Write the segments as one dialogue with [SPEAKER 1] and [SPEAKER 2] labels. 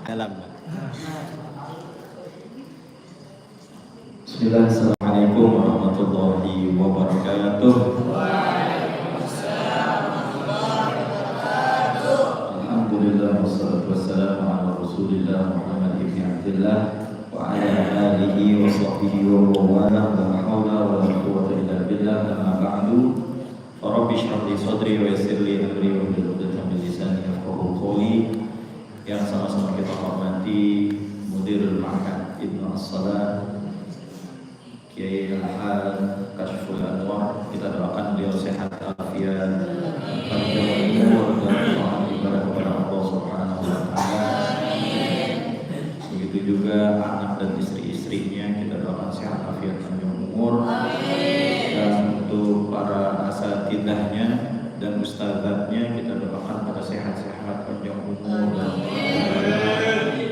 [SPEAKER 1] dalam.
[SPEAKER 2] Bismillah, assalamualaikum warahmatullahi wabarakatuh. Alhamdulillah, wassalatu wassalamu ala rasulillah Muhammad ibn Abdillah wa ala alihi wa sahbihi wa wala la hawla wa la quwwata illa billah. Amma ba'du, Rabbi shrah li sadri wa yassir li amri wa hlul 'uqdatam min lisani yafqahu qawli. Yang sama-sama kita hormati Mudirul Ma'had Ibnu As-Salah Kiai Al-Hal Kashful Anwar, kita doakan beliau sehat walafiat, panjang umur dan taat ibadah kepada Allah Subhanahu wa taala. Begitu juga anak dan istri-istrinya kita doakan sehat walafiat, panjang umur. Dan untuk para asatidahnya dan ustadzatnya kita doakan pada sehat-sehat, panjang umur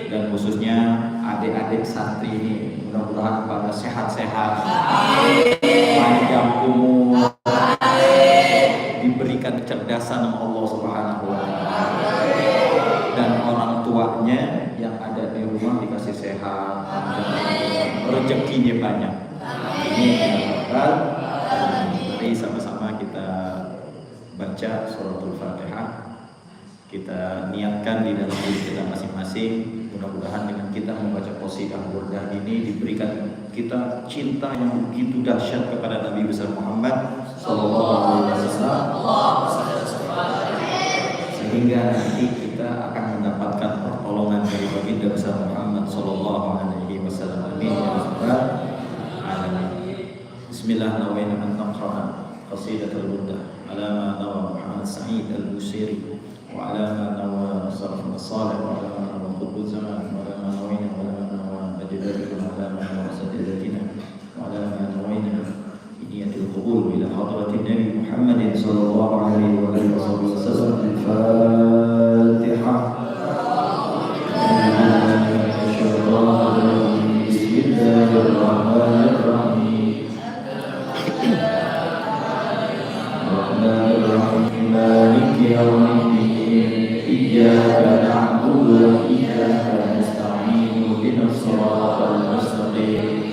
[SPEAKER 2] dan khususnya adik-adik santri ini mudah-mudahan pada sehat-sehat, panjang umur, diberikan kecerdasan oleh Allah Subhanahu wa taala, dan orang tuanya yang ada di rumah dikasih sehat, rezekinya banyak. Ini kita mari sama-sama kita baca suratul Fatihah. Kita niatkan di dalam diri kita masing-masing. Mudah-mudahan dengan kita membaca qasidah burdah ini diberikan kita cinta yang begitu dahsyat kepada Nabi besar Muhammad sallallahu alaihi wasallam, sehingga nanti kita akan mendapatkan pertolongan dari baginda besar Muhammad sallallahu alaihi wasallam. Amin ya rabbal alamin. Bismillah, nawaina an naqra qasidatul burdah ala ma nawa Muhammad Sa'id al-Busiri wa ala ma nawa salafun salih wa ala ma nawa qutbul zaman wa ala ma nawina wa ala ma nawa ajdadina wa ala ma nawa sadidatina wa ala ma nawina niyatul qubul ila hadratin Nabi Muhammadin sallallahu alaihi wa alihi wasallam. Al-Fatihah. Bismillahirrahmanirrahim. Rahmanirrahim, maliki yaumiddin, iyyaka na'budu wa iyyaka nasta'in, ihdinas siratal mustaqim,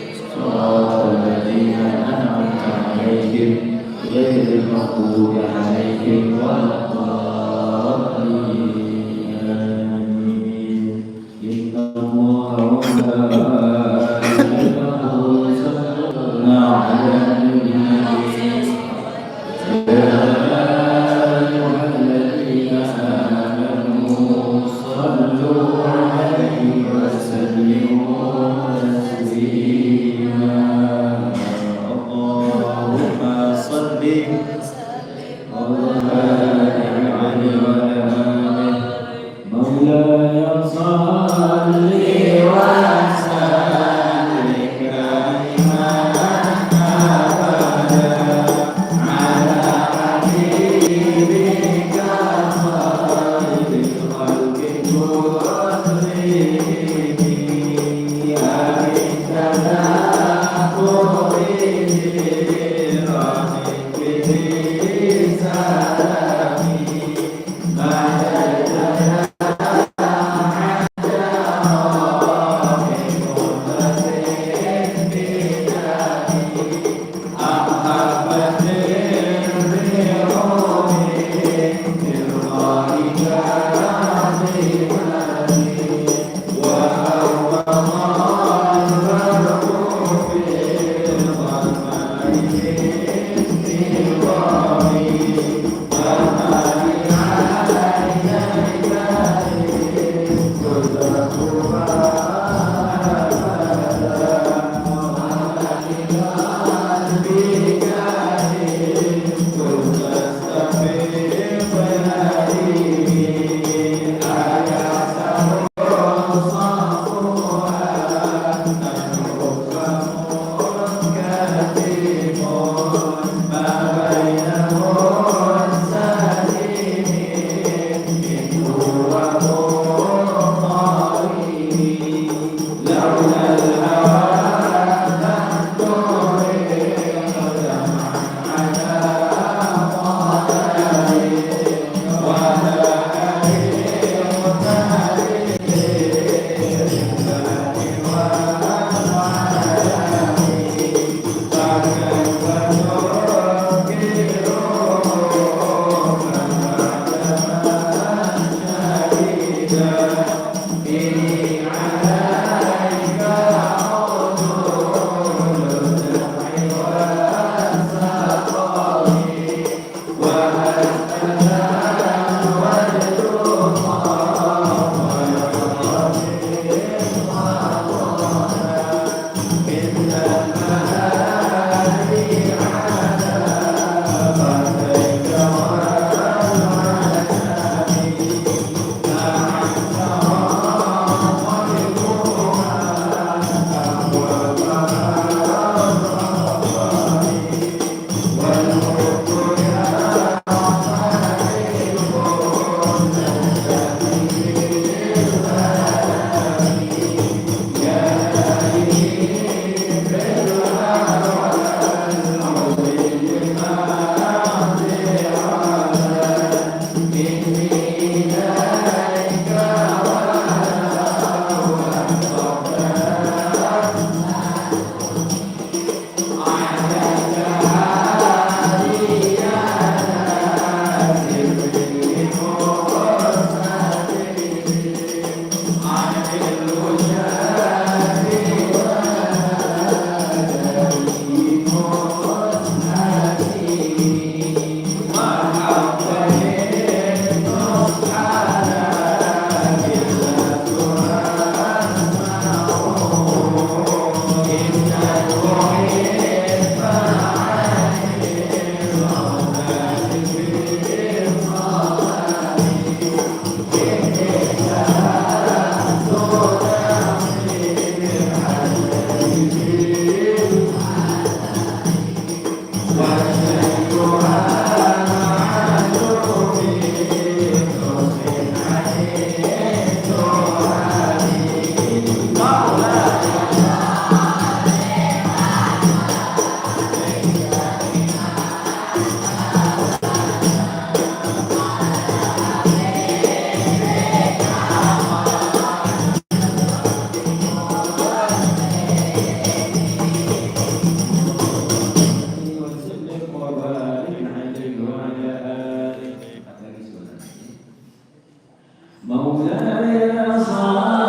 [SPEAKER 2] مولاي صل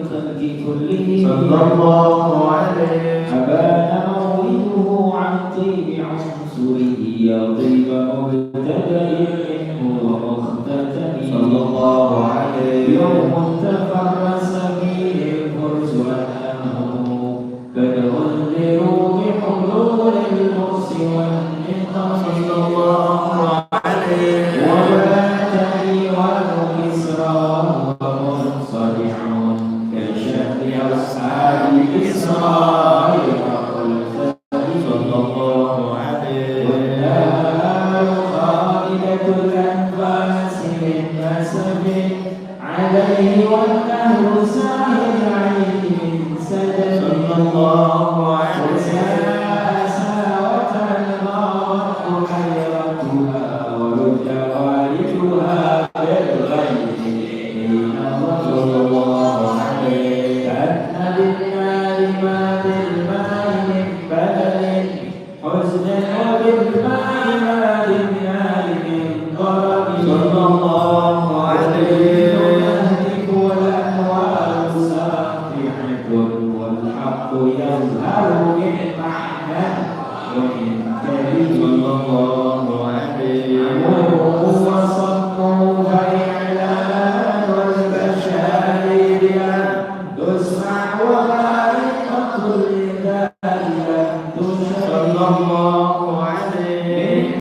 [SPEAKER 2] الخلق كلهم
[SPEAKER 1] صلى الله عليه
[SPEAKER 2] أبان مولده عن طيب عنصره يا طيب مبتدأ منه ومختتم
[SPEAKER 1] صلى الله عليه
[SPEAKER 2] يوم تفرس فيه الفرس أنه قد أنذروا بحضور القرص والنقم
[SPEAKER 1] صلى الله عليه
[SPEAKER 2] وبات ديوان كسرى ومنصرع كشأن أصحاب كسرى
[SPEAKER 1] صلى الله عليه
[SPEAKER 2] والنار خالدة الأنفاس من نسب عليه والنهر ساهر عليه من سدد
[SPEAKER 1] صلى الله عليه
[SPEAKER 2] ساوة المرء حيرتها ورد والدها بالغيب
[SPEAKER 1] صلى الله عليه
[SPEAKER 2] كأن بالنار ما بالماء من بدل حزنا وبالماء ما بالنار من ضرب
[SPEAKER 1] صلى الله عليه
[SPEAKER 2] يهلك والأنوار ساطعة والحق يظهر من معنى ومن كريم
[SPEAKER 1] صلى الله عليه
[SPEAKER 2] نوره